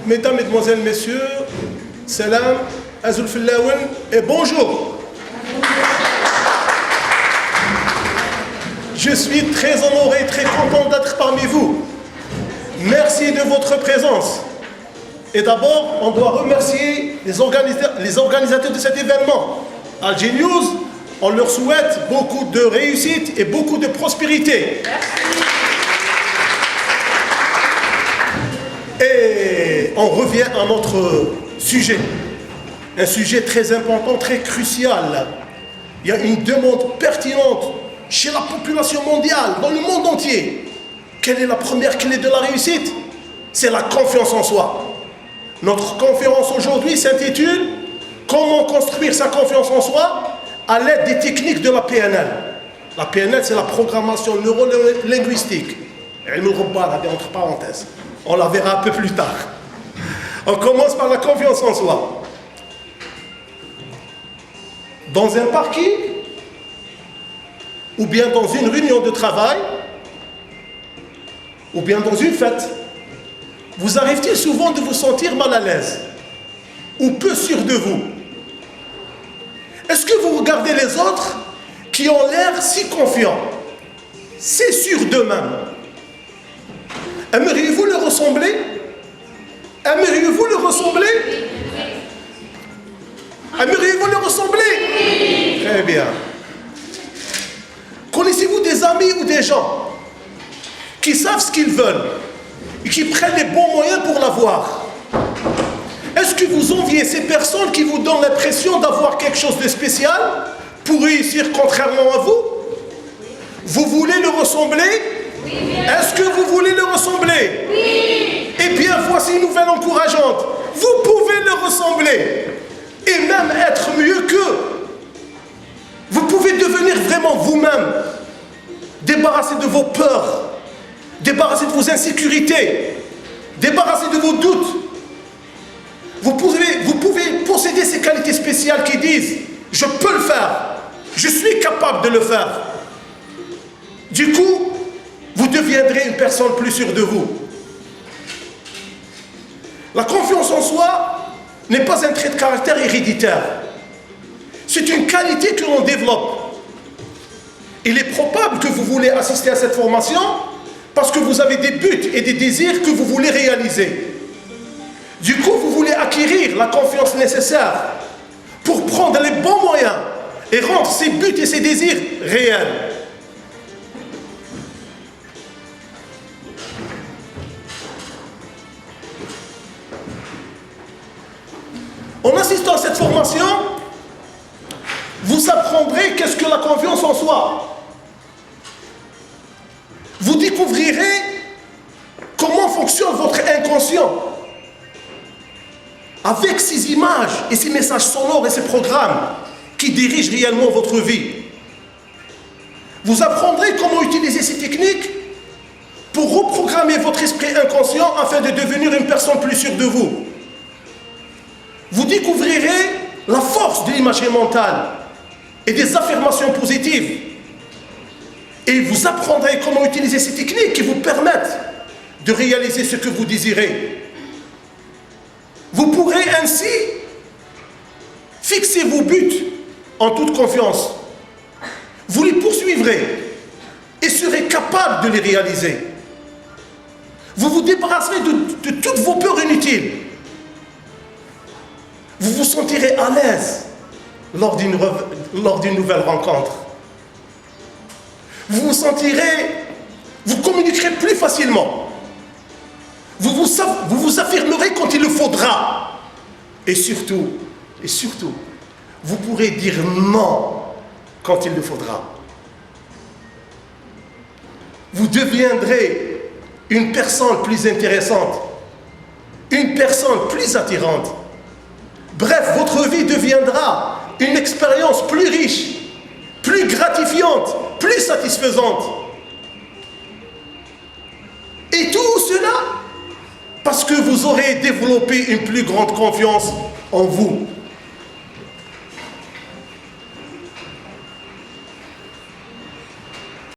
Mesdames, Mesdemoiselles, Messieurs, salam, azul fillaouen et bonjour. Je suis très honoré, très content d'être parmi vous. Merci de votre présence. Et d'abord, on doit remercier les organisateurs de cet événement. Alger News, on leur souhaite beaucoup de réussite et beaucoup de prospérité. Et on revient à notre sujet. Un sujet très important, très crucial. Il y a une demande pertinente chez la population mondiale, dans le monde entier. Quelle est la première clé de la réussite? C'est la confiance en soi. Notre conférence aujourd'hui s'intitule « Comment construire sa confiance en soi à l'aide des techniques de la PNL ». La PNL, c'est la programmation neuro-linguistique. Entre parenthèses. On la verra un peu plus tard. On commence par la confiance en soi. Dans un parking, ou bien dans une réunion de travail, ou bien dans une fête, vous arrive-t-il souvent de vous sentir mal à l'aise ou peu sûr de vous? Est-ce que vous regardez les autres qui ont l'air si confiants, si sûrs d'eux-mêmes? Aimeriez-vous le ressembler? Aimeriez-vous le ressembler? Aimeriez-vous le ressembler? Très bien. Connaissez-vous des amis ou des gens qui savent ce qu'ils veulent et qui prennent les bons moyens pour l'avoir? Est-ce que vous enviez ces personnes qui vous donnent l'impression d'avoir quelque chose de spécial pour réussir contrairement à vous? Vous voulez le ressembler? Oui. Est-ce que vous voulez le ressembler? Oui. Eh bien, voici une nouvelle encourageante. Vous pouvez le ressembler et même être mieux qu'eux. Vous pouvez devenir vraiment vous-même, débarrasser de vos peurs, débarrasser de vos insécurités, débarrasser de vos doutes. Vous pouvez posséder ces qualités spéciales qui disent « Je peux le faire, je suis capable de le faire ». Du coup, vous deviendrez une personne plus sûre de vous. La confiance en soi n'est pas un trait de caractère héréditaire. C'est une qualité que l'on développe. Il est probable que vous voulez assister à cette formation parce que vous avez des buts et des désirs que vous voulez réaliser. Du coup, vous voulez acquérir la confiance nécessaire pour prendre les bons moyens et rendre ces buts et ces désirs réels. En assistant à cette formation, vous apprendrez qu'est-ce que la confiance en soi. Vous découvrirez comment fonctionne votre inconscient avec ces images et ces messages sonores et ces programmes qui dirigent réellement votre vie. Vous apprendrez comment utiliser ces techniques pour reprogrammer votre esprit inconscient afin de devenir une personne plus sûre de vous. Vous découvrirez la force de l'imagerie mentale et des affirmations positives. Et vous apprendrez comment utiliser ces techniques qui vous permettent de réaliser ce que vous désirez. Vous pourrez ainsi fixer vos buts en toute confiance. Vous les poursuivrez et serez capable de les réaliser. Vous vous débarrasserez de toutes vos peurs inutiles. Vous vous sentirez à l'aise lors d'une nouvelle rencontre. Vous communiquerez plus facilement. Vous vous affirmerez quand il le faudra. Et surtout, vous pourrez dire non quand il le faudra. Vous deviendrez une personne plus intéressante, une personne plus attirante. Bref, votre vie deviendra une expérience plus riche, plus gratifiante, plus satisfaisante. Et tout cela parce que vous aurez développé une plus grande confiance en vous.